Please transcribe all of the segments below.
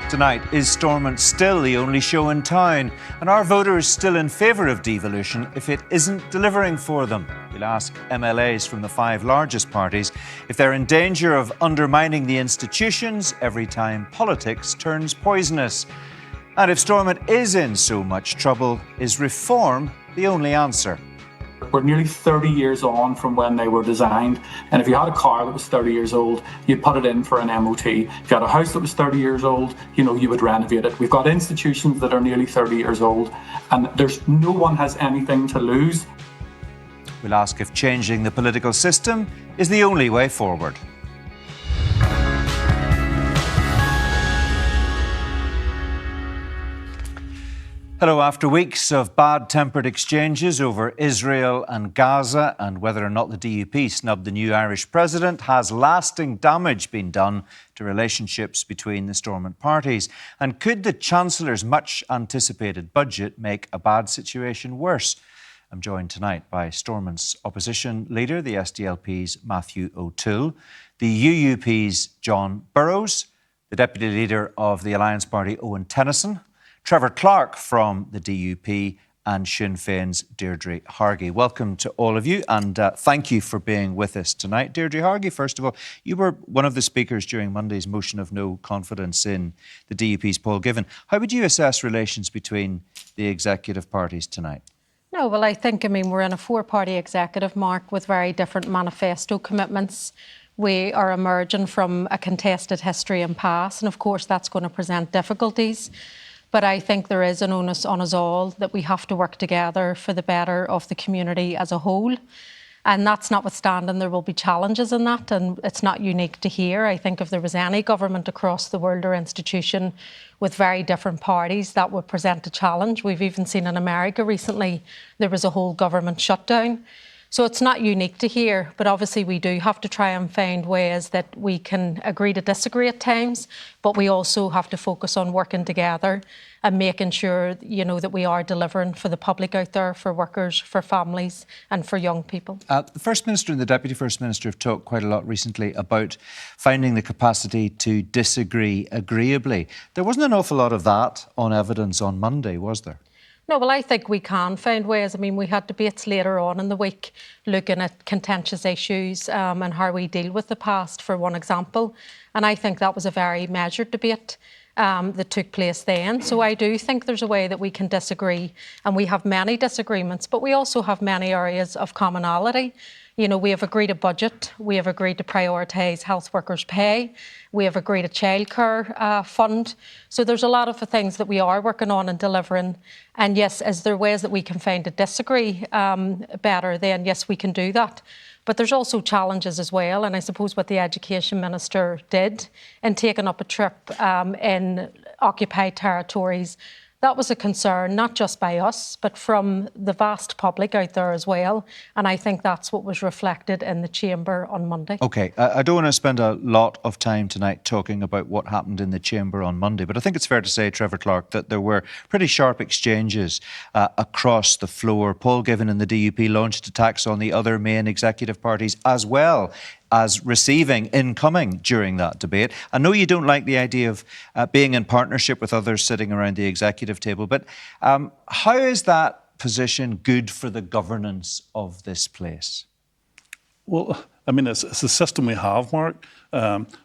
Tonight, is Stormont still the only show in town? And are voters still in favour of devolution if it isn't delivering for them? We'll ask MLAs from the 5 largest parties if they're in danger of undermining the institutions every time politics turns poisonous. And if Stormont is in so much trouble, is reform the only answer? We're nearly 30 years on from when they were designed, and if you had a car that was 30 years old, you'd put it in for an MOT. If you had a house that was 30 years old, you would renovate it. We've got institutions that are nearly 30 years old, and no one has anything to lose. We'll ask if changing the political system is the only way forward. Hello. After weeks of bad-tempered exchanges over Israel and Gaza and whether or not the DUP snubbed the new Irish president, has lasting damage been done to relationships between the Stormont parties? And could the Chancellor's much-anticipated budget make a bad situation worse? I'm joined tonight by Stormont's opposition leader, the SDLP's Matthew O'Toole, the UUP's John Burrows, the Deputy Leader of the Alliance Party, Owen Tennyson, Trevor Clark from the DUP, and Sinn Féin's Deirdre Hargey. Welcome to all of you, and thank you for being with us tonight. Deirdre Hargey, first of all, you were one of the speakers during Monday's motion of no confidence in the DUP's Paul Givan. How would you assess relations between the executive parties tonight? No, well, I think, we're in a 4-party executive, Mark, with very different manifesto commitments. We are emerging from a contested history and past, and of course that's going to present difficulties. But I think there is an onus on us all that we have to work together for the better of the community as a whole. And that's notwithstanding, there will be challenges in that, and it's not unique to here. I think if there was any government across the world or institution with very different parties, that would present a challenge. We've even seen in America recently, there was a whole government shutdown. So it's not unique to here, but obviously we do have to try and find ways that we can agree to disagree at times, but we also have to focus on working together and making sure, that we are delivering for the public out there, for workers, for families and for young people. The First Minister and the Deputy First Minister have talked quite a lot recently about finding the capacity to disagree agreeably. There wasn't an awful lot of that on evidence on Monday, was there? No, well, I think we can find ways. We had debates later on in the week looking at contentious issues and how we deal with the past, for one example. And I think that was a very measured debate that took place then. So I do think there's a way that we can disagree, and we have many disagreements, but we also have many areas of commonality. We have agreed a budget, we have agreed to prioritise health workers' pay, we have agreed a childcare fund. So there's a lot of the things that we are working on and delivering. And yes, is there ways that we can find to disagree better, then yes, we can do that. But there's also challenges as well. And I suppose what the Education Minister did in taking up a trip in occupied territories, that was a concern, not just by us, but from the vast public out there as well. And I think that's what was reflected in the Chamber on Monday. OK, I don't want to spend a lot of time tonight talking about what happened in the Chamber on Monday, but I think it's fair to say, Trevor Clark, that there were pretty sharp exchanges across the floor. Paul Givan and the DUP launched attacks on the other main executive parties as well as receiving incoming during that debate. I know you don't like the idea of being in partnership with others sitting around the executive table, but how is that position good for the governance of this place? Well, it's the system we have, Mark.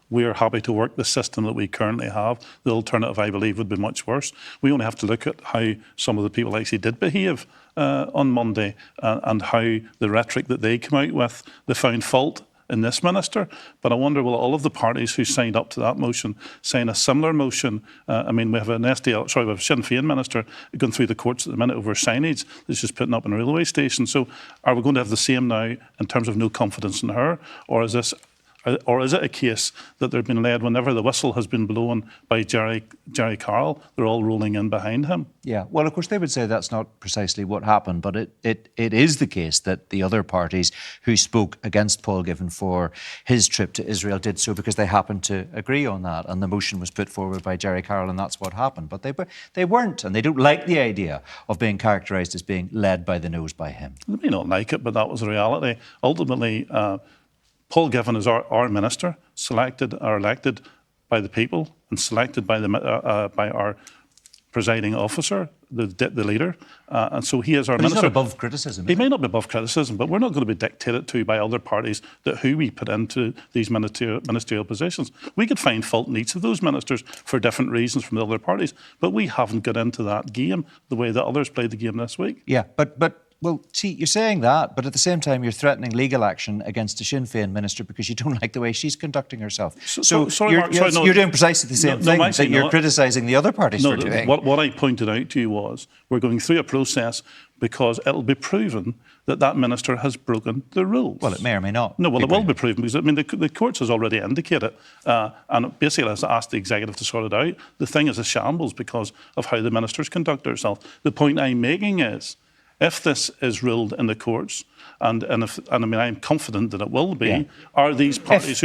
We are happy to work the system that we currently have. The alternative, I believe, would be much worse. We only have to look at how some of the people actually did behave on Monday and how the rhetoric that they came out with, they found fault in this minister. But I wonder, will all of the parties who signed up to that motion sign a similar motion? We have we have a Sinn Féin minister going through the courts at the minute over signage that's just putting up in a railway station. So are we going to have the same now in terms of no confidence in her? Or is it a case that they've been led whenever the whistle has been blown by Jerry Carroll, they're all rolling in behind him? Yeah, well, of course, they would say that's not precisely what happened, but it is the case that the other parties who spoke against Paul Givan for his trip to Israel did so because they happened to agree on that, and the motion was put forward by Jerry Carroll, and that's what happened. But they weren't, and they don't like the idea of being characterised as being led by the nose by him. They may not like it, but that was the reality. Ultimately, Paul Givan is our minister, selected or elected by the people and selected by by our presiding officer, the leader, and so he is our minister. He's not above criticism. He may not be above criticism, but we're not going to be dictated to by other parties that who we put into these ministerial positions. We could find fault in each of those ministers for different reasons from the other parties, but we haven't got into that game the way that others played the game this week. Yeah, but well, see, you're saying that, but at the same time, you're threatening legal action against the Sinn Féin minister because you don't like the way she's conducting herself. Sorry, Mark, you're doing precisely the same thing that you're criticising the other parties for doing. What I pointed out to you was we're going through a process because it'll be proven that minister has broken the rules. Well, it may or may not. No, well, it will be proven because, I mean, the courts has already indicated and basically has asked the executive to sort it out. The thing is a shambles because of how the ministers conduct herself. The point I'm making is, if this is ruled in the courts, and I mean I'm confident that it will be, are these parties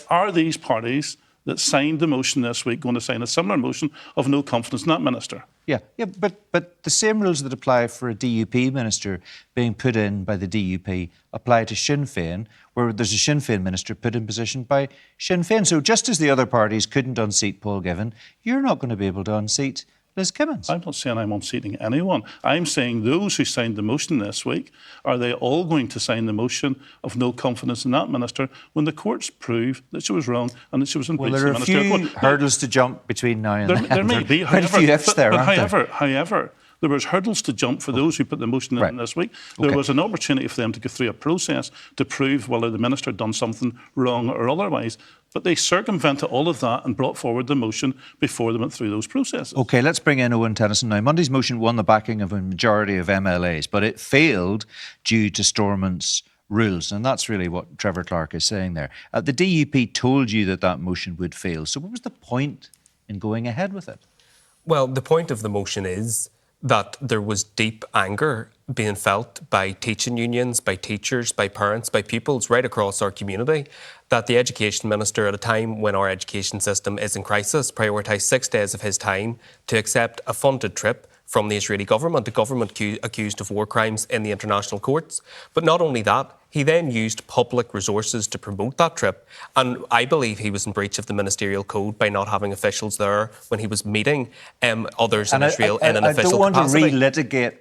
are these parties that signed the motion this week going to sign a similar motion of no confidence in that minister? Yeah, but the same rules that apply for a DUP minister being put in by the DUP apply to Sinn Féin, where there's a Sinn Féin minister put in position by Sinn Féin. So just as the other parties couldn't unseat Paul Givan, you're not going to be able to unseat Liz Kimmins. I'm not saying I'm unseating anyone. I'm saying those who signed the motion this week, are they all going to sign the motion of no confidence in that minister when the courts prove that she was wrong and that she was in breach of the ministerial code? There are a few hurdles to jump between now and then. There may be, quite a few ifs there, aren't there? However, there was hurdles to jump for those who put the motion in this week. There was an opportunity for them to go through a process to prove whether the minister had done something wrong or otherwise. But they circumvented all of that and brought forward the motion before they went through those processes. OK, let's bring in Owen Tennyson now. Monday's motion won the backing of a majority of MLAs, but it failed due to Stormont's rules. And that's really what Trevor Clark is saying there. The DUP told you that motion would fail. So what was the point in going ahead with it? Well, the point of the motion is that there was deep anger being felt by teaching unions, by teachers, by parents, by pupils right across our community, that the Education Minister, at a time when our education system is in crisis, prioritised 6 days of his time to accept a funded trip from the Israeli government, a government accused of war crimes in the international courts. But not only that, he then used public resources to promote that trip. And I believe he was in breach of the ministerial code by not having officials there when he was meeting others in Israel in an official capacity. I don't want to relitigate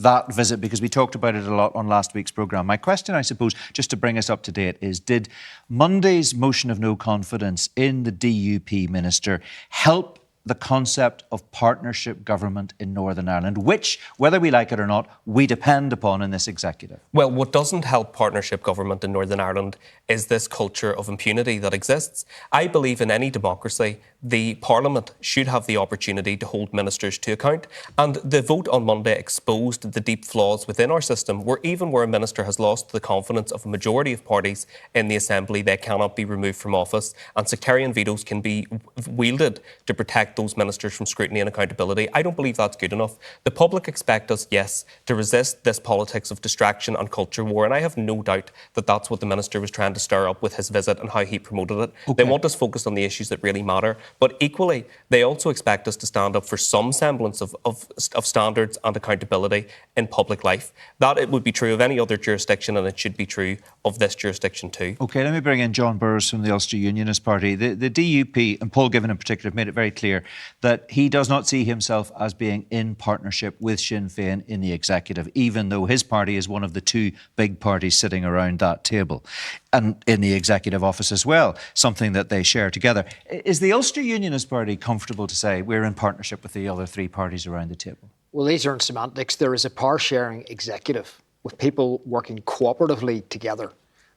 that visit because we talked about it a lot on last week's programme. My question, I suppose, just to bring us up to date, is did Monday's motion of no confidence in the DUP minister help the concept of partnership government in Northern Ireland, which, whether we like it or not, we depend upon in this executive? Well, what doesn't help partnership government in Northern Ireland is this culture of impunity that exists. I believe in any democracy, the Parliament should have the opportunity to hold ministers to account. And the vote on Monday exposed the deep flaws within our system, where even where a minister has lost the confidence of a majority of parties in the Assembly, they cannot be removed from office, and sectarian vetoes can be wielded to protect those ministers from scrutiny and accountability. I don't believe that's good enough. The public expect us, yes, to resist this politics of distraction and culture war, and I have no doubt that that's what the minister was trying to stir up with his visit and how he promoted it. They want us focused on the issues that really matter, but equally, they also expect us to stand up for some semblance of standards and accountability in public life. That it would be true of any other jurisdiction, and it should be true of this jurisdiction too. OK, let me bring in John Burrows from the Ulster Unionist Party. The DUP, and Paul Givan in particular, have made it very clear that he does not see himself as being in partnership with Sinn Féin in the executive, even though his party is one of the two big parties sitting around that table, and in the executive office as well, something that they share together. Is the Ulster Unionist Party comfortable to say we're in partnership with the other three parties around the table? Well, these aren't semantics. There is a power-sharing executive with people working cooperatively together,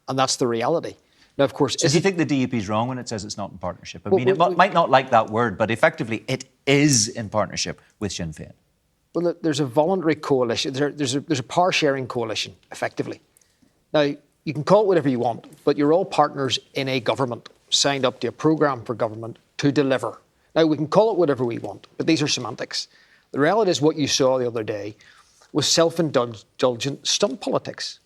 and that's the reality. Now, of course... So do you think the DUP is wrong when it says it's not in partnership? I mean, it might not like that word, but effectively it is in partnership with Sinn Féin. Well, there's a voluntary coalition. There's a power-sharing coalition, effectively. Now, you can call it whatever you want, but you're all partners in a government, signed up to a programme for government to deliver. Now, we can call it whatever we want, but these are semantics. The reality is what you saw the other day was self-indulgent stunt politics.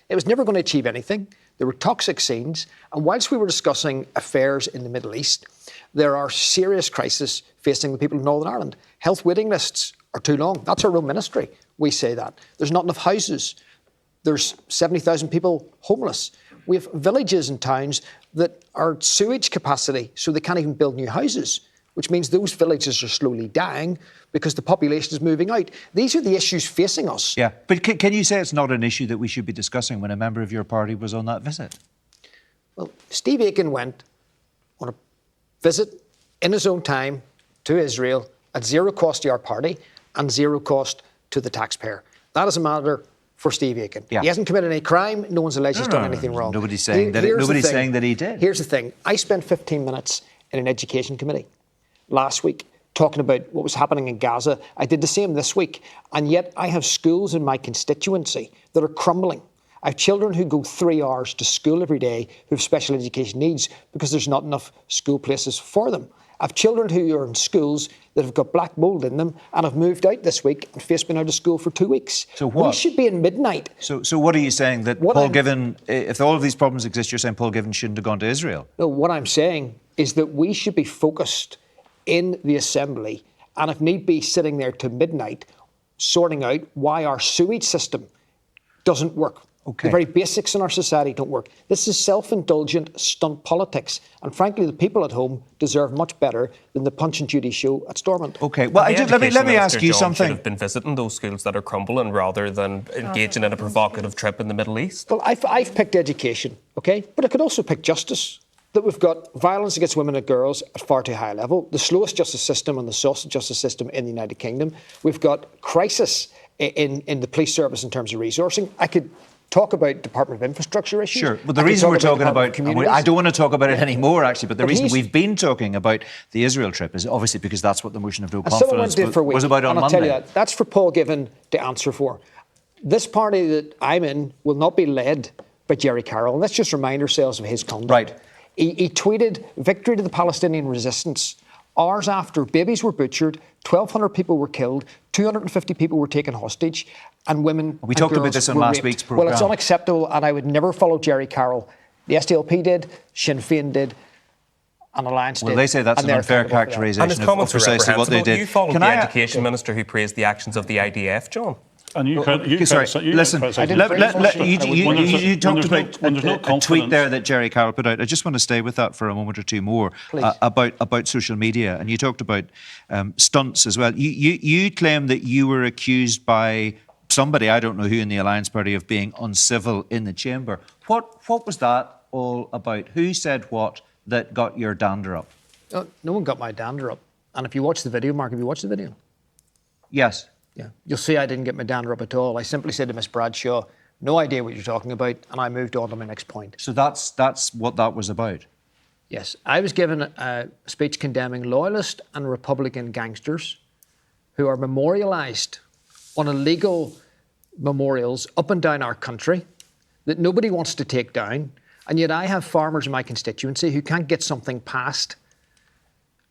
It was never going to achieve anything. There were toxic scenes, and whilst we were discussing affairs in the Middle East, there are serious crises facing the people of Northern Ireland. Health waiting lists are too long. That's our own ministry. We say that. There's not enough houses. There's 70,000 people homeless. We have villages and towns that are at sewage capacity, so they can't even build new houses, which means those villages are slowly dying because the population is moving out. These are the issues facing us. Yeah, but can you say it's not an issue that we should be discussing when a member of your party was on that visit? Well, Steve Aiken went on a visit in his own time to Israel at zero cost to our party and zero cost to the taxpayer. That is a matter for Steve Aiken. Yeah. He hasn't committed any crime. No one's alleged he's done anything wrong. Nobody's saying that he did. Here's the thing. I spent 15 minutes in an education committee last week talking about what was happening in Gaza. I did the same this week. And yet I have schools in my constituency that are crumbling. I have children who go 3 hours to school every day who have special education needs because there's not enough school places for them. I have children who are in schools that have got black mould in them and have moved out this week and faced being out of school for 2 weeks. So what? We should be in midnight. So what are you saying? That Paul Given, if all of these problems exist, you're saying Paul Given shouldn't have gone to Israel? No, what I'm saying is that we should be focused in the Assembly and, if need be, sitting there to midnight, sorting out why our sewage system doesn't work. Okay. The very basics in our society don't work. This is self-indulgent stunt politics. And frankly, the people at home deserve much better than the Punch and Judy show at Stormont. Okay, well, let me ask you something. Should have been visiting those schools that are crumbling rather than engaging in a provocative trip in the Middle East. Well, I've picked education, okay? But I could also pick justice. That we've got violence against women and girls at far too high a level, the slowest justice system and the softest justice system in the United Kingdom. We've got crisis in the police service in terms of resourcing. I could talk about Department of Infrastructure issues. Sure, but the reason we're talking about, I don't want to talk about it anymore, actually, but the reason we've been talking about the Israel trip is obviously because that's what the motion of no confidence was about on Monday. And I'll tell you that's for Paul Given to answer for. This party that I'm in will not be led by Jerry Carroll. Let's just remind ourselves of his conduct. Right. He tweeted victory to the Palestinian resistance. Hours after, babies were butchered, 1,200 people were killed, 250 people were taken hostage, and women We talked about this on last week's programme. Well, it's unacceptable, and I would never follow Jerry Carroll. The SDLP did, Sinn Féin did, and Alliance did. Well, they say that's an unfair characterisation of precisely what they did. You followed the Education Minister who praised the actions of the IDF, John. And you listen, you talked about a tweet there that Jerry Carroll put out. I just want to stay with that for a moment or two more about social media. And you talked about stunts as well. You claim that you were accused by somebody, I don't know who in the Alliance Party, of being uncivil in the chamber. What was that all about? Who said what that got your dander up? No one got my dander up. And if you watch the video, Mark, have you watched the video? Yes. Yeah, you'll see I didn't get my dander up at all. I simply said to Miss Bradshaw, no idea what you're talking about, and I moved on to my next point. So that's what that was about? Yes. I was given a speech condemning loyalist and Republican gangsters who are memorialised on illegal memorials up and down our country that nobody wants to take down, and yet I have farmers in my constituency who can't get something passed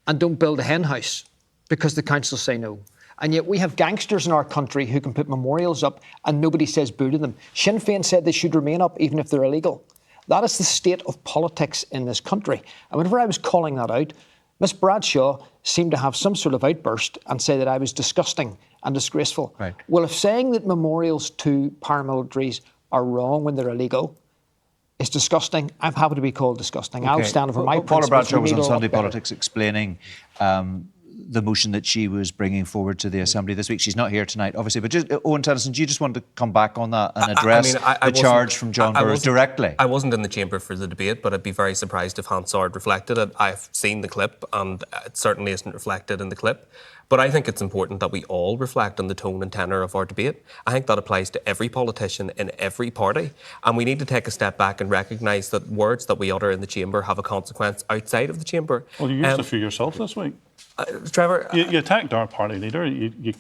and don't build a hen house because the council say no. And yet we have gangsters in our country who can put memorials up and nobody says boo to them. Sinn Féin said they should remain up even if they're illegal. That is the state of politics in this country. And whenever I was calling that out, Miss Bradshaw seemed to have some sort of outburst and say that I was disgusting and disgraceful. Right. Well, if saying that memorials to paramilitaries are wrong when they're illegal is disgusting, I'm happy to be called disgusting. Okay. I'll stand for my principles. Paula Bradshaw was on Sunday Politics explaining the motion that she was bringing forward to the Assembly this week. She's not here tonight, obviously. But just, Owen Tennyson, do you just want to come back on that and address the charge from John Burrows directly? I wasn't in the chamber for the debate, but I'd be very surprised if Hansard reflected it. I've seen the clip, and it certainly isn't reflected in the clip. But I think it's important that we all reflect on the tone and tenor of our debate. I think that applies to every politician in every party. And we need to take a step back and recognise that words that we utter in the chamber have a consequence outside of the chamber. Well, you used a few yourself this week. Trevor, you attacked our party leader. You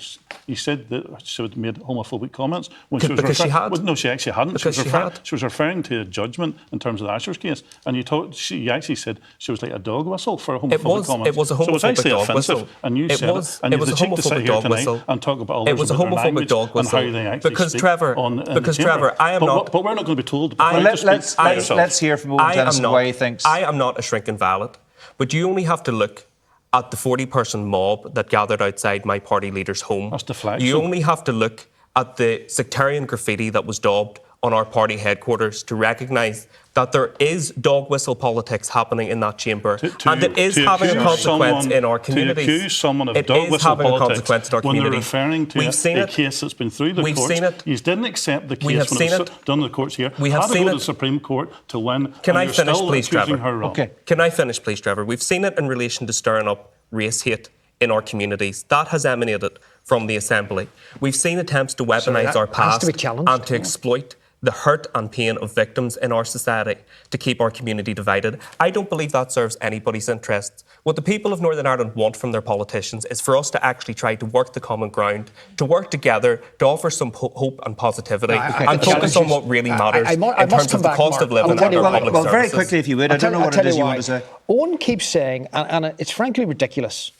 said that she had made homophobic comments when she was because she had. Well, no, she actually hadn't. Because she was referring to a judgment in terms of the Ashers case, and you actually said she was like a dog whistle for homophobic comments. It was a homophobic so it was actually dog offensive, whistle. And you said it. And you had the cheek to sit here tonight and talk about all it was a homophobic dog whistle. And how they actually because speak Trevor, because Trevor, I am not. But we're not going to be told. Let's hear from Owen Tennyson why he thinks. I am not a shrinking violet, but you only have to look at the 40-person mob that gathered outside my party leader's home. That's deflection. You only have to look at the sectarian graffiti that was daubed on our party headquarters to recognise that there is dog whistle politics happening in that chamber, and it is having a consequence in our communities. To accuse someone of dog whistle politics when they're referring to a case that's been through the courts. You didn't accept the case when it was done in the courts here. We have had to seen go it. to the Supreme Court to win. Can I finish, please, Trevor? Okay. Can I finish, please, Trevor? We've seen it in relation to stirring up race hate in our communities. That has emanated from the Assembly. We've seen attempts to weaponise our past and to exploit the hurt and pain of victims in our society to keep our community divided. I don't believe that serves anybody's interests. What the people of Northern Ireland want from their politicians is for us to actually try to work the common ground, to work together, to offer some hope and positivity, and focus on what really matters in terms of the cost of living and our public services. Well, very quickly, if you would. I don't know what it is you want to say. Owen keeps saying, and it's frankly ridiculous,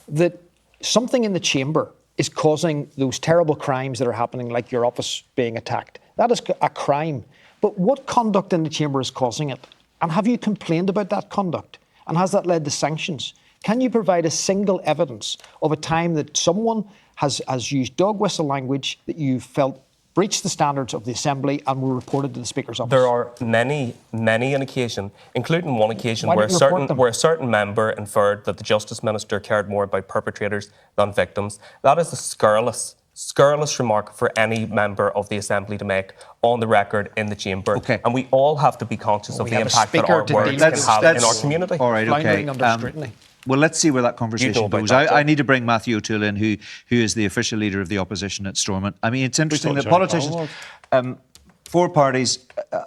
that something in the chamber is causing those terrible crimes that are happening, like your office being attacked. That is a crime. But what conduct in the chamber is causing it? And have you complained about that conduct? And has that led to sanctions? Can you provide a single evidence of a time that someone has used dog whistle language that you felt breached the standards of the Assembly and were reported to the Speaker's office? There are many an occasion, including one occasion where a certain member inferred that the Justice Minister cared more about perpetrators than victims. That is a scurrilous remark for any member of the Assembly to make on the record in the chamber. Okay. And we all have to be conscious of the impact that our words can have in our community. All right, okay. Well, let's see where that conversation goes. I need to bring Matthew O'Toole in, who is the official leader of the opposition at Stormont. I mean, it's interesting that politicians, four parties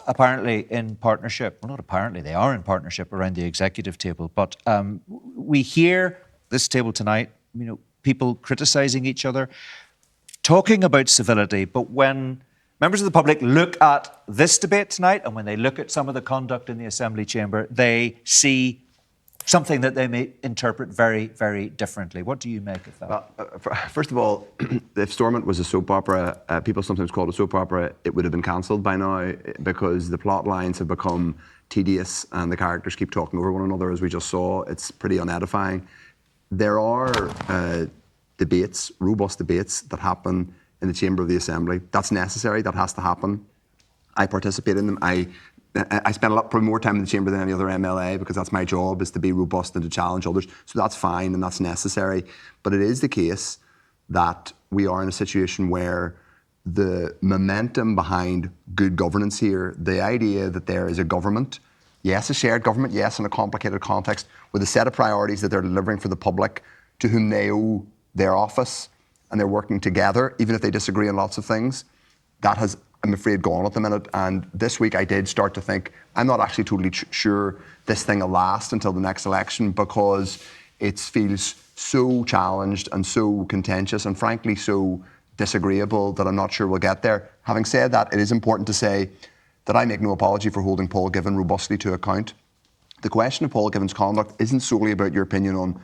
apparently in partnership, well, not apparently, they are in partnership around the executive table, but we hear this table tonight, you know, people criticising each other, talking about civility, but when members of the public look at this debate tonight and when they look at some of the conduct in the Assembly chamber, they see something that they may interpret very, very differently. What do you make of that? First of all, if Stormont was a soap opera, people sometimes call it a soap opera, it would have been cancelled by now because the plot lines have become tedious and the characters keep talking over one another, as we just saw. It's pretty unedifying. There are debates, robust debates that happen in the chamber of the Assembly. That's necessary, that has to happen. I participate in them. I spend probably more time in the chamber than any other MLA because that's my job, is to be robust and to challenge others. So that's fine and that's necessary. But it is the case that we are in a situation where the momentum behind good governance here, the idea that there is a government, yes, a shared government, yes, in a complicated context, with a set of priorities that they're delivering for the public to whom they owe their office, and they're working together, even if they disagree on lots of things, that has, I'm afraid, gone at the minute. And this week I did start to think, I'm not actually totally sure this thing will last until the next election, because it feels so challenged and so contentious and frankly so disagreeable that I'm not sure we'll get there. Having said that, it is important to say that I make no apology for holding Paul Givan robustly to account. The question of Paul Givan's conduct isn't solely about your opinion on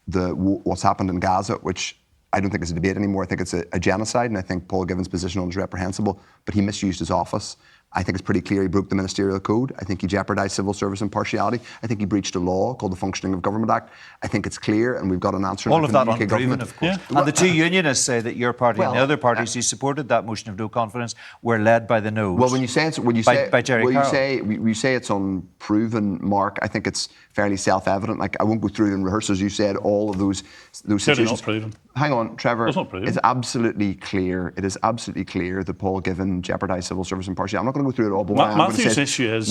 what's happened in Gaza, which I don't think it's a debate anymore. I think it's a genocide, and I think Paul Givan's position on it is reprehensible, but he misused his office. I think it's pretty clear he broke the ministerial code. I think he jeopardised civil service impartiality. I think he breached a law called the Functioning of Government Act. I think it's clear, and we've got an answer. All of that unproven, of course. Yeah. And the two unionists say that your party and the other parties who supported that motion of no confidence were led by the nose. Well, when you say Jerry Carroll. you say it's unproven, Mark, I think it's fairly self-evident. Like, I won't go through and rehearse, as you said, all of those situations. Not proven. Hang on, Trevor. It's not proven. It's absolutely clear. It is absolutely clear that Paul Givan jeopardised civil service impartiality. I'm not going to go through it all, but Matthew's issue is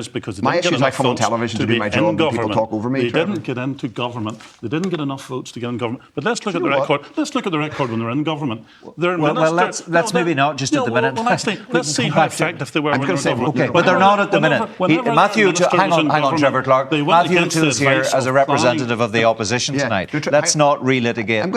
because my issue is I come on television to do my job and people talk over me. They didn't get into government. They didn't get enough votes to get in government. But let's look at the record. Let's look at the record when they're in government. Let's maybe not just at the minute. Well, actually, let's see how effective they were when they're in government. Okay, but they're not at the minute. Matthew, hang on, Trevor Clark. Matthew O'Toole's here as a representative of the opposition tonight. Let's not relitigate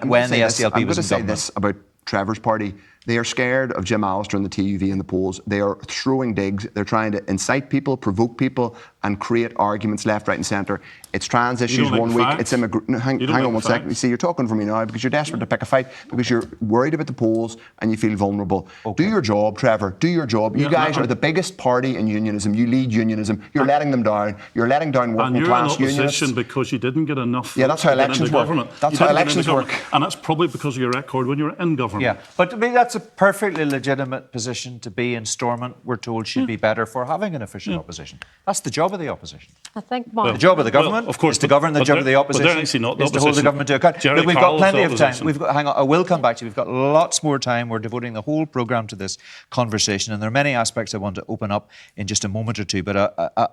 when the SDLP was in government. I'm going to say this about Trevor's party. They are scared of Jim Allister and the TUV and the polls. They are throwing digs. They're trying to incite people, provoke people, and create arguments left, right, and centre. It's trans issues one week. It's immigration. Hang on one second. You see, you're talking for me now because you're desperate to pick a fight, because you're worried about the polls and you feel vulnerable. Okay. Do your job, Trevor. Do your job. You guys are the biggest party in unionism. You lead unionism. You're letting them down. You're letting down working class unionists. And you're in opposition because you didn't get enough. Yeah, that's how elections work. That's how elections work. And that's probably because of your record when you were in government. Yeah, but I mean, that's that's a perfectly legitimate position to be in. Stormont, we're told, should be better for having an official opposition. That's the job of the opposition. I think, Mark, The job of the government of course, is to govern. The job of the opposition but they're actually not the is to hold the opposition. government to account. Jerry Look, we've got Carroll's plenty the of time. opposition. We've got, hang on, I will come back to you. We've got lots more time. We're devoting the whole programme to this conversation, and there are many aspects I want to open up in just a moment or two, but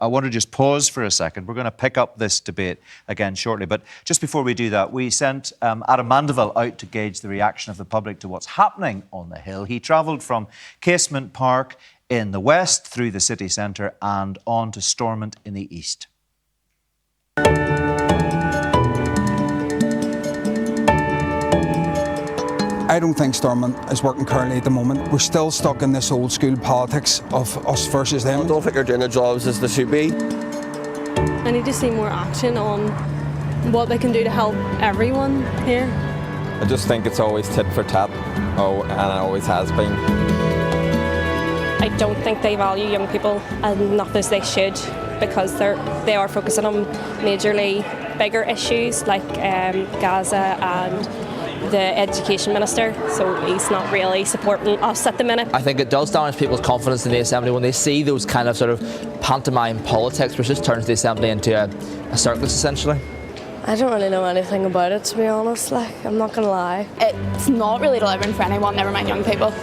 I want to just pause for a second. We're going to pick up this debate again shortly, but just before we do that, we sent Adam Mandeville out to gauge the reaction of the public to what's happening on the Hill. He travelled from Casement Park in the west through the city centre and on to Stormont in the east. I don't think Stormont is working currently at the moment. We're still stuck in this old school politics of us versus them. I don't think they're doing their jobs as they should be. I need to see more action on what they can do to help everyone here. I just think it's always tit for tat, and it always has been. I don't think they value young people enough as they should, because they are focusing on majorly bigger issues like Gaza and the education minister, so he's not really supporting us at the minute. I think it does damage people's confidence in the Assembly when they see those kind of sort of pantomime politics, which just turns the Assembly into a circus essentially. I don't really know anything about it, to be honest, I'm not going to lie. It's not really delivering for anyone, never mind young people.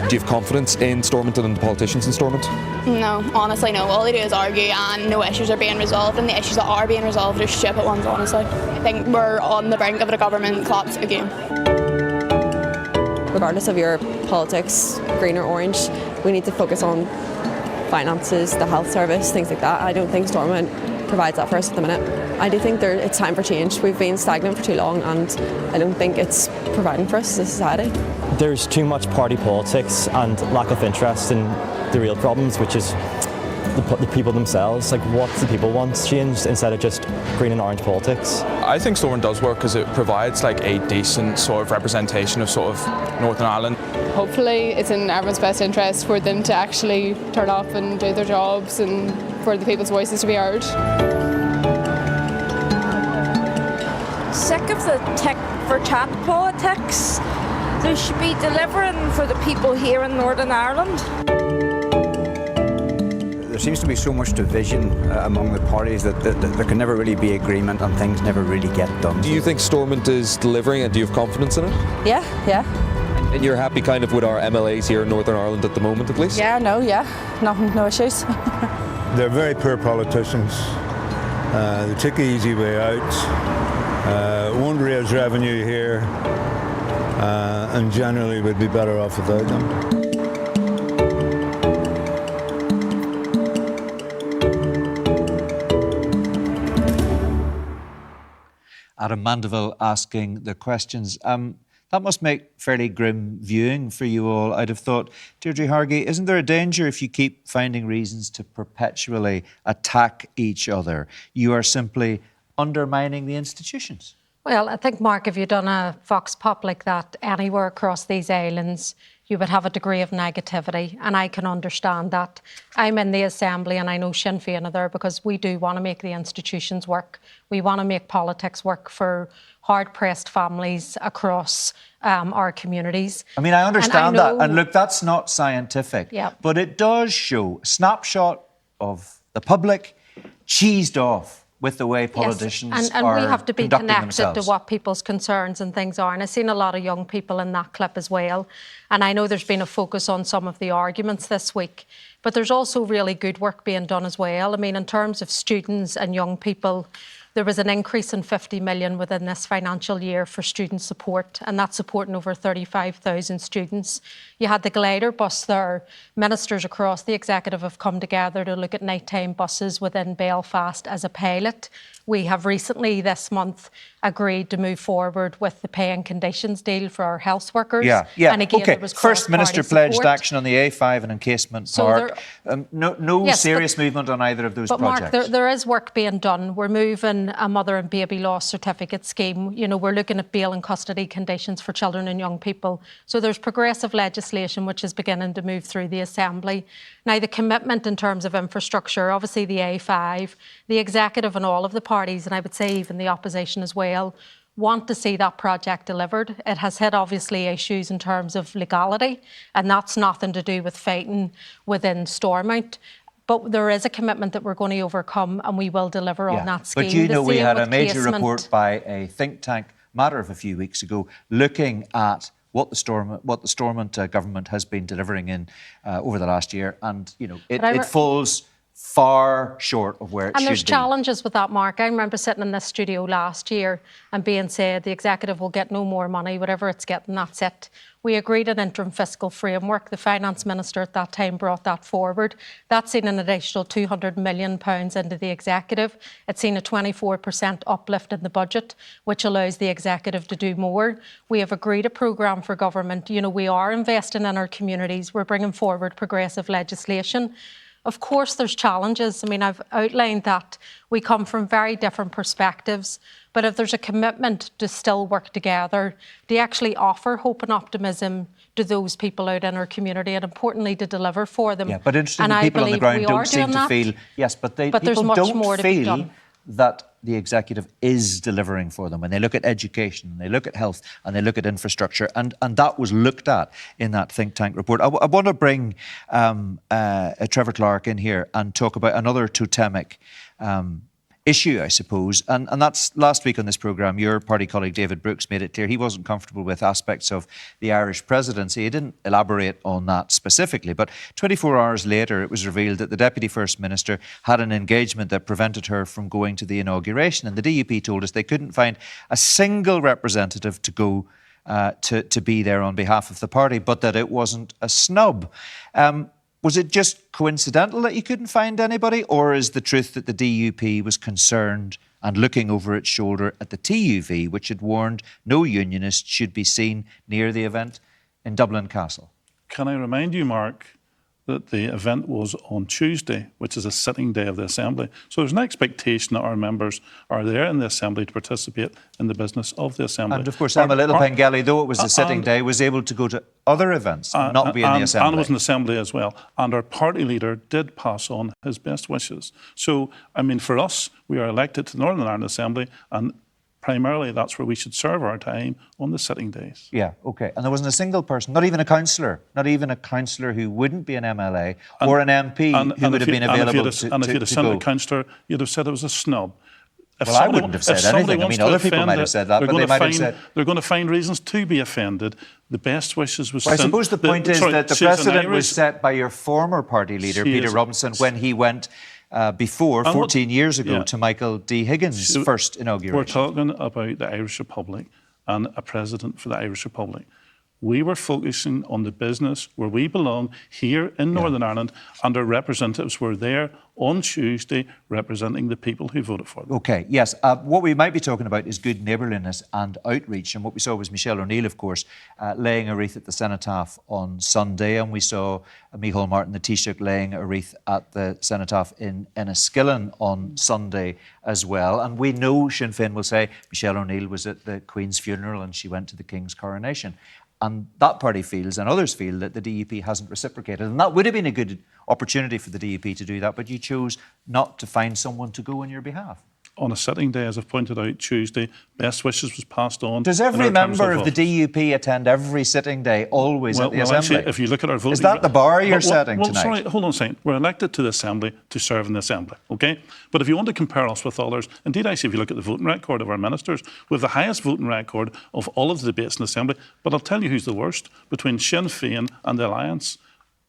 Do you have confidence in Stormont and in the politicians in Stormont? No, honestly no. All they do is argue and no issues are being resolved, and the issues that are being resolved are stupid ones, honestly. I think we're on the brink of a government collapse again. Regardless of your politics, green or orange, we need to focus on finances, the health service, things like that. I don't think Stormont provides that for us at the minute. I do think it's time for change. We've been stagnant for too long, and I don't think it's providing for us as a society. There's too much party politics and lack of interest in the real problems, which is the people themselves. Like, what the people want changed instead of just green and orange politics. I think Stormont does work because it provides like a decent sort of representation of sort of Northern Ireland. Hopefully it's in everyone's best interest for them to actually turn up and do their jobs and for the people's voices to be heard. Sick of the tick for tat politics. There should be delivering for the people here in Northern Ireland. There seems to be so much division among the parties that there can never really be agreement and things never really get done. Do you think Stormont is delivering, and do you have confidence in it? Yeah. And you're happy kind of with our MLAs here in Northern Ireland at the moment, at least? No issues. They're very poor politicians. They take the easy way out, won't raise revenue here, and generally would be better off without them. Adam Mandeville asking the questions. That must make fairly grim viewing for you all, I'd have thought. Deirdre Hargey, isn't there a danger if you keep finding reasons to perpetually attack each other? You are simply undermining the institutions. Well, I think, Mark, if you'd done a vox pop like that anywhere across these islands, you would have a degree of negativity, and I can understand that. I'm in the Assembly, and I know Sinn Féin are there because we do want to make the institutions work. We want to make politics work for hard-pressed families across our communities. I mean, I understand that, and look, that's not scientific, but it does show a snapshot of the public cheesed off with the way politicians yes, and are we have to be conducting connected themselves. to what people's concerns and things are. And I've seen a lot of young people in that clip as well. And I know there's been a focus on some of the arguments this week, but there's also really good work being done as well. I mean, in terms of students and young people, there was an increase in 50 million within this financial year for student support, and that's supporting over 35,000 students. You had the glider bus there. Ministers across the executive have come together to look at nighttime buses within Belfast as a pilot. We have recently, this month, agreed to move forward with the pay and conditions deal for our health workers. Yeah. And again, okay. there was First Minister pledged support. action on the A5 and Encasement Park. No serious movement on either of those projects. But Mark, there is work being done. We're moving a mother and baby loss certificate scheme. You know, we're looking at bail and custody conditions for children and young people. So there's progressive legislation which is beginning to move through the Assembly. Now, the commitment in terms of infrastructure, obviously the A5, the executive and all of the parties, and I would say even the opposition as well, want to see that project delivered. It has had obviously issues in terms of legality, and that's nothing to do with fighting within Stormont. But there is a commitment that we're going to overcome, and we will deliver on that scheme. But you know, we had a major casement. report by a think tank, matter of a few weeks ago, looking at what the Stormont government has been delivering in over the last year, and you know, it falls far short of where it should be. And there's challenges with that, Mark. I remember sitting in this studio last year and being said the executive will get no more money, whatever it's getting, that's it. We agreed an interim fiscal framework. The finance minister at that time brought that forward. That's seen an additional £200 million into the executive. It's seen a 24% uplift in the budget, which allows the executive to do more. We have agreed a programme for government. You know, we are investing in our communities. We're bringing forward progressive legislation. Of course, there's challenges. I mean, I've outlined that we come from very different perspectives, but if there's a commitment to still work together, to actually offer hope and optimism to those people out in our community, and importantly, to deliver for them. Yeah, but interestingly, people on the ground don't seem to feel, yes, but people don't feel that the executive is delivering for them. When they look at education, they look at health, and they look at infrastructure, and that was looked at in that think tank report. I want to bring Trevor Clark in here and talk about another totemic issue, I suppose, and that's last week on this programme, your party colleague David Brooks made it clear he wasn't comfortable with aspects of the Irish presidency. He didn't elaborate on that specifically, but 24 hours later it was revealed that the Deputy First Minister had an engagement that prevented her from going to the inauguration, and the DUP told us they couldn't find a single representative to go to be there on behalf of the party, but that it wasn't a snub. Was it just coincidental that you couldn't find anybody, or is the truth that the DUP was concerned and looking over its shoulder at the TUV, which had warned no unionist should be seen near the event in Dublin Castle? Can I remind you, Mark, that the event was on Tuesday, which is a sitting day of the Assembly. So there's an expectation that our members are there in the Assembly to participate in the business of the Assembly. And of course, Emma Little Pengelly, though it was a sitting day, was able to go to other events and not be in the Assembly. And was in the Assembly as well. And our party leader did pass on his best wishes. So, I mean, for us, we are elected to the Northern Ireland Assembly, and primarily that's where we should serve our time on the sitting days. Yeah, OK. And there wasn't a single person, not even a councillor, not even a councillor who wouldn't be an MLA or an MP who would have been available to go. And if you'd have sent a councillor, you'd have said it was a snub. Well, I wouldn't have said anything. I mean, other people might have said that, but they might have said... They're going to find reasons to be offended. The best wishes was sent... I suppose the point is that the precedent was set by your former party leader, Peter Robinson, when he went before, 14 years ago, to Michael D. Higgins' first inauguration. We're talking about the Irish Republic and a president for the Irish Republic. We were focusing on the business where we belong here in Northern Ireland, and our representatives were there on Tuesday representing the people who voted for them. OK, yes. What we might be talking about is good neighbourliness and outreach. And what we saw was Michelle O'Neill, of course, laying a wreath at the Cenotaph on Sunday. And we saw Micheál Martin, the Taoiseach, laying a wreath at the Cenotaph in Enniskillen on Sunday as well. And we know Sinn Féin will say Michelle O'Neill was at the Queen's funeral and she went to the King's coronation. And that party feels, and others feel, that the DUP hasn't reciprocated. And that would have been a good opportunity for the DUP to do that, but you chose not to find someone to go on your behalf. On a sitting day, as I've pointed out, Tuesday, best wishes was passed on. Does every member of the DUP attend every sitting day, always at the Assembly? Actually, if you look at our voting... Is that the bar you're setting tonight? Sorry, hold on a second. We're elected to the Assembly to serve in the Assembly, OK? But if you want to compare us with others, indeed, actually, if you look at the voting record of our ministers, we have the highest voting record of all of the debates in the Assembly. But I'll tell you who's the worst, between Sinn Féin and the Alliance.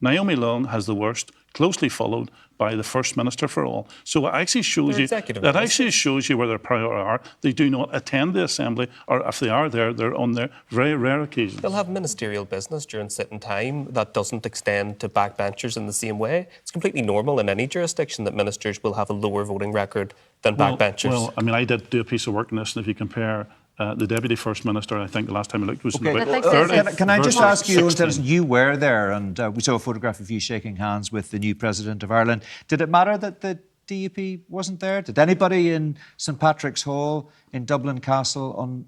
Naomi Long has the worst, closely followed by the First Minister for all. So it actually shows you where their priorities are. They do not attend the Assembly, or if they are there, they're on their very rare occasions. They'll have ministerial business during sitting time that doesn't extend to backbenchers in the same way. It's completely normal in any jurisdiction that ministers will have a lower voting record than backbenchers. Well, I mean, I did do a piece of work on this, and if you compare the Deputy First Minister, I think the last time I looked was in about 30. Can I just ask you, you were there, and we saw a photograph of you shaking hands with the new President of Ireland. Did it matter that the DUP wasn't there? Did anybody in St Patrick's Hall in Dublin Castle on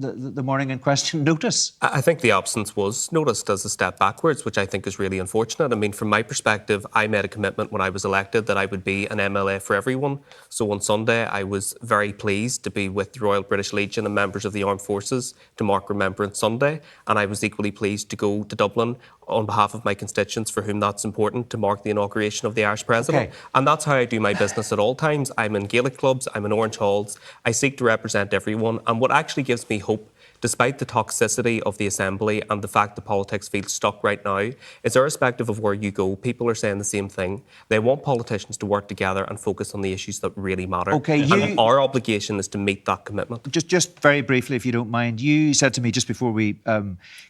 the morning in question notice? I think the absence was noticed as a step backwards, which I think is really unfortunate. I mean, from my perspective, I made a commitment when I was elected that I would be an MLA for everyone. So on Sunday, I was very pleased to be with the Royal British Legion and members of the Armed Forces to mark Remembrance Sunday. And I was equally pleased to go to Dublin on behalf of my constituents for whom that's important, to mark the inauguration of the Irish President. Okay. And that's how I do my business at all times. I'm in Gaelic clubs, I'm in Orange Halls. I seek to represent everyone. And what actually gives me hope, despite the toxicity of the Assembly and the fact that politics feels stuck right now, is irrespective of where you go, people are saying the same thing. They want politicians to work together and focus on the issues that really matter. Okay, and our obligation is to meet that commitment. Just very briefly, if you don't mind, you said to me just before we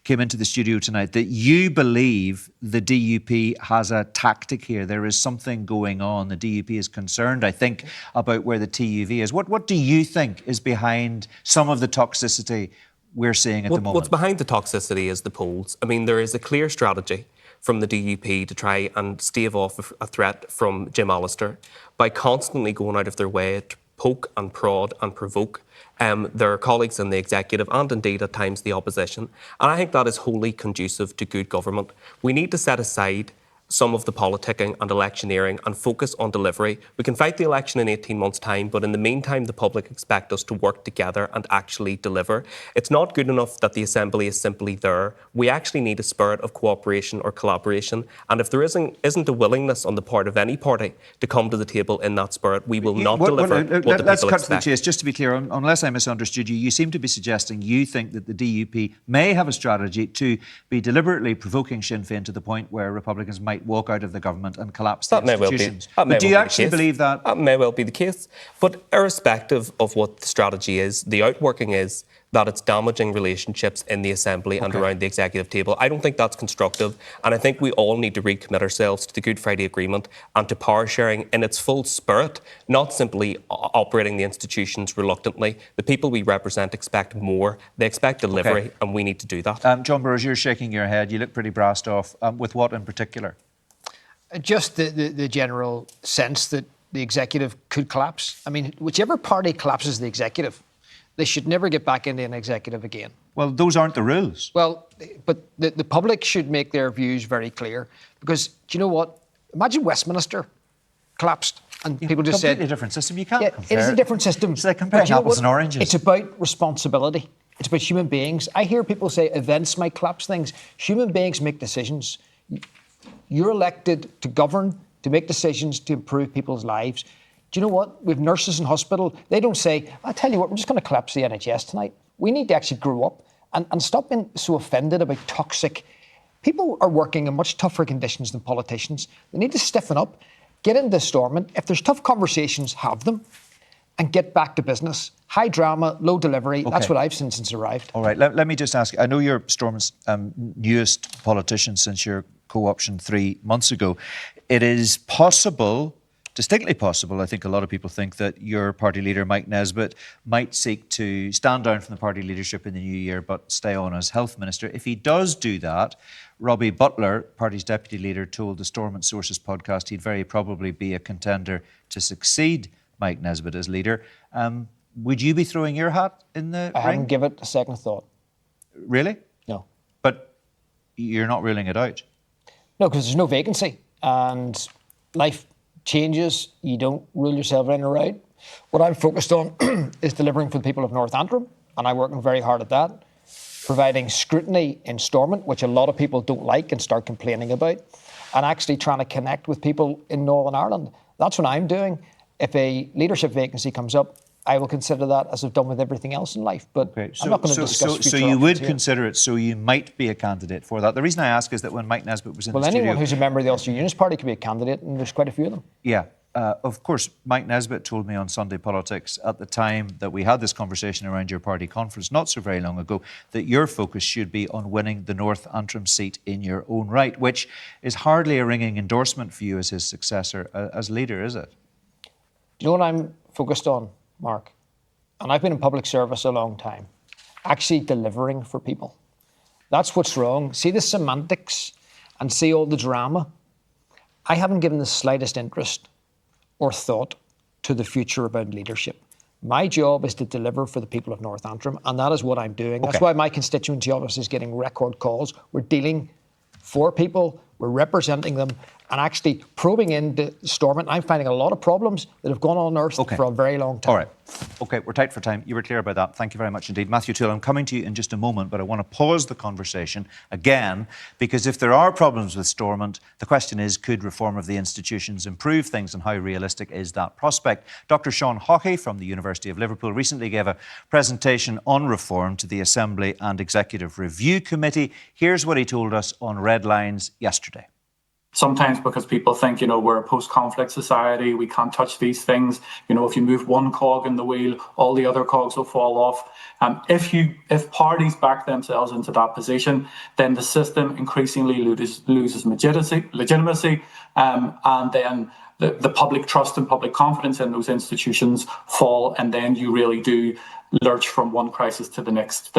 came into the studio tonight that you believe the DUP has a tactic here. There is something going on. The DUP is concerned, I think, about where the TUV is. What do you think is behind some of the toxicity we're seeing at the moment? What's behind the toxicity is the polls. I mean, there is a clear strategy from the DUP to try and stave off a threat from Jim Allister by constantly going out of their way to poke and prod and provoke their colleagues in the executive and indeed at times the opposition. And I think that is wholly conducive to good government. We need to set aside some of the politicking and electioneering and focus on delivery. We can fight the election in 18 months' time, but in the meantime, the public expect us to work together and actually deliver. It's not good enough that the Assembly is simply there. We actually need a spirit of cooperation or collaboration. And if there isn't a willingness on the part of any party to come to the table in that spirit, we will not deliver what the people expect. Let's cut to the chase. Just to be clear, unless I misunderstood you, you seem to be suggesting you think that the DUP may have a strategy to be deliberately provoking Sinn Féin to the point where Republicans might walk out of the government and collapse the institutions. But do you actually believe that? That may well be the case. But irrespective of what the strategy is, the outworking is that it's damaging relationships in the Assembly and around the executive table. I don't think that's constructive, and I think we all need to recommit ourselves to the Good Friday Agreement and to power sharing in its full spirit, not simply operating the institutions reluctantly. The people we represent expect more. They expect delivery, and we need to do that. John Burrows, you're shaking your head. You look pretty brassed off. With what in particular? Just the general sense that the executive could collapse. I mean, whichever party collapses the executive, they should never get back into an executive again. Well, those aren't the rules. Well, but the public should make their views very clear. Because, do you know what? Imagine Westminster collapsed and people just said... Completely different system. You can't compare. It is a different system. It's like comparing apples and oranges. It's about responsibility. It's about human beings. I hear people say events might collapse things. Human beings make decisions. You're elected to govern, to make decisions, to improve people's lives. Do you know what? We have nurses in hospital. They don't say, I'll tell you what, we're just going to collapse the NHS tonight. We need to actually grow up and stop being so offended about toxic. People are working in much tougher conditions than politicians. They need to stiffen up, get into Stormont. If there's tough conversations, have them and get back to business. High drama, low delivery. Okay. That's what I've seen since I arrived. All right, let me just ask. I know you're Stormont's newest politician since your co-option 3 months ago. It is possible, distinctly possible, I think a lot of people think, that your party leader, Mike Nesbitt, might seek to stand down from the party leadership in the new year but stay on as health minister. If he does do that, Robbie Butler, party's deputy leader, told the Stormont Sources podcast he'd very probably be a contender to succeed Mike Nesbitt as leader. Would you be throwing your hat in the ring? I haven't given it a second thought. Really? No. But you're not ruling it out? No, because there's no vacancy and life changes. You don't rule yourself in or out. What I'm focused on is delivering for the people of North Antrim, and I'm working very hard at that. Providing scrutiny in Stormont, which a lot of people don't like and start complaining about, and actually trying to connect with people in Northern Ireland. That's what I'm doing. If a leadership vacancy comes up, I will consider that as I've done with everything else in life. But I'm not going to discuss So you would consider it, so you might be a candidate for that. The reason I ask is that when Mike Nesbitt was in the studio... Well, anyone who's a member of the Ulster Unionist Party can be a candidate, and there's quite a few of them. Yeah. Of course, Mike Nesbitt told me on Sunday Politics at the time that we had this conversation around your party conference not so very long ago that your focus should be on winning the North Antrim seat in your own right, which is hardly a ringing endorsement for you as his successor as leader, is it? Do you know what I'm focused on, Mark? And I've been in public service a long time. Actually delivering for people. That's what's wrong. See the semantics and see all the drama. I haven't given the slightest interest or thought to the future about leadership. My job is to deliver for the people of North Antrim, and that is what I'm doing. That's why my constituency office is getting record calls. We're dealing for people, we're representing them, and actually probing into Stormont. I'm finding a lot of problems that have gone unearthed for a very long time. All right. OK, we're tight for time. You were clear about that. Thank you very much indeed. Matthew Toole, I'm coming to you in just a moment, but I want to pause the conversation again, because if there are problems with Stormont, the question is, could reform of the institutions improve things, and how realistic is that prospect? Dr. Sean Hockey from the University of Liverpool recently gave a presentation on reform to the Assembly and Executive Review Committee. Here's what he told us on Red Lines yesterday. Sometimes because people think, we're a post-conflict society, we can't touch these things. If you move one cog in the wheel, all the other cogs will fall off. If parties back themselves into that position, then the system increasingly loses legitimacy, and then the public trust and public confidence in those institutions fall, and then you really do lurch from one crisis to the next.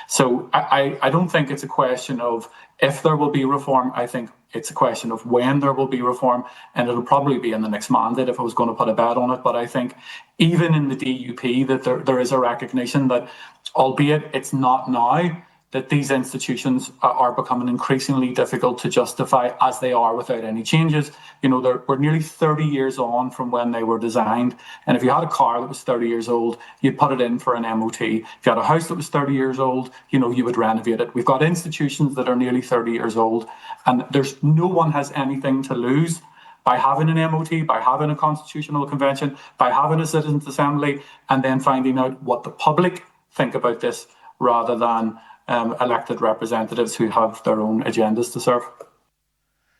So I don't think it's a question of if there will be reform. I think it's a question of when there will be reform, and it'll probably be in the next mandate if I was going to put a bet on it. But I think even in the DUP that there is a recognition that, albeit it's not now, that these institutions are becoming increasingly difficult to justify as they are without any changes. We're nearly 30 years on from when they were designed. And if you had a car that was 30 years old, you'd put it in for an MOT. If you had a house that was 30 years old, you would renovate it. We've got institutions that are nearly 30 years old, and no one has anything to lose by having an MOT, by having a constitutional convention, by having a citizens' assembly, and then finding out what the public think about this rather than elected representatives who have their own agendas to serve.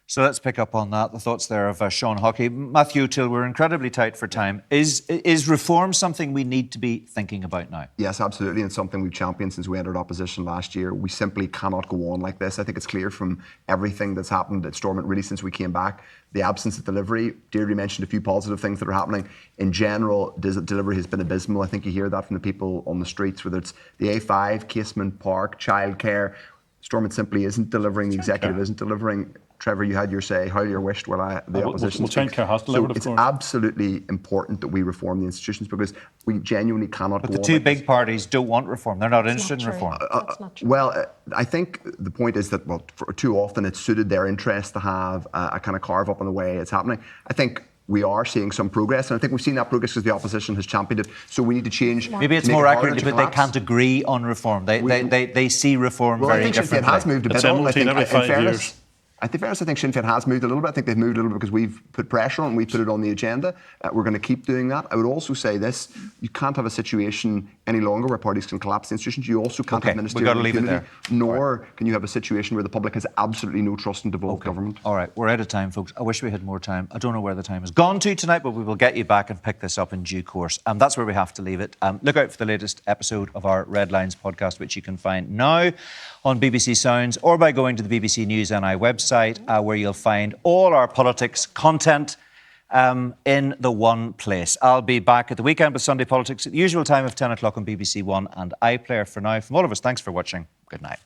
So let's pick up on that, the thoughts there of Sean Hockey. Matthew Toole, we're incredibly tight for time. Is reform something we need to be thinking about now? Yes, absolutely, and something we've championed since we entered opposition last year. We simply cannot go on like this. I think it's clear from everything that's happened at Stormont really since we came back. The absence of delivery. Deirdre mentioned a few positive things that are happening. In general, delivery has been abysmal. I think you hear that from the people on the streets, whether it's the A5, Casement Park, childcare. Stormont simply isn't delivering, the executive isn't delivering. Trevor, you had your say, how you're wished while the opposition speaks. So it's absolutely important that we reform the institutions, because we genuinely cannot go on. But the two big parties don't want reform. They're not interested in reform. That's not true. Well, I think the point is that, too often it's suited their interest to have a kind of carve up on the way it's happening. I think we are seeing some progress, and I think we've seen that progress because the opposition has championed it. So we need to change. Maybe it's more accurate, but they can't agree on reform. They see reform very differently. I think Sinn Féin has moved a bit on. I think, in fairness, I think Sinn Féin has moved a little bit. I think they've moved a little bit because we've put pressure on, we put it on the agenda. We're going to keep doing that. I would also say this: you can't have a situation any longer where parties can collapse the institutions. You also can't have ministerial impunity, nor can you have a situation where the public has absolutely no trust in devolved government. All right, we're out of time, folks. I wish we had more time. I don't know where the time has gone to tonight, but we will get you back and pick this up in due course. That's where we have to leave it. Look out for the latest episode of our Red Lines podcast, which you can find now on BBC Sounds or by going to the BBC News NI website, where you'll find all our politics content in the one place. I'll be back at the weekend with Sunday Politics at the usual time of 10 o'clock on BBC One and iPlayer. For now, from all of us, thanks for watching. Good night.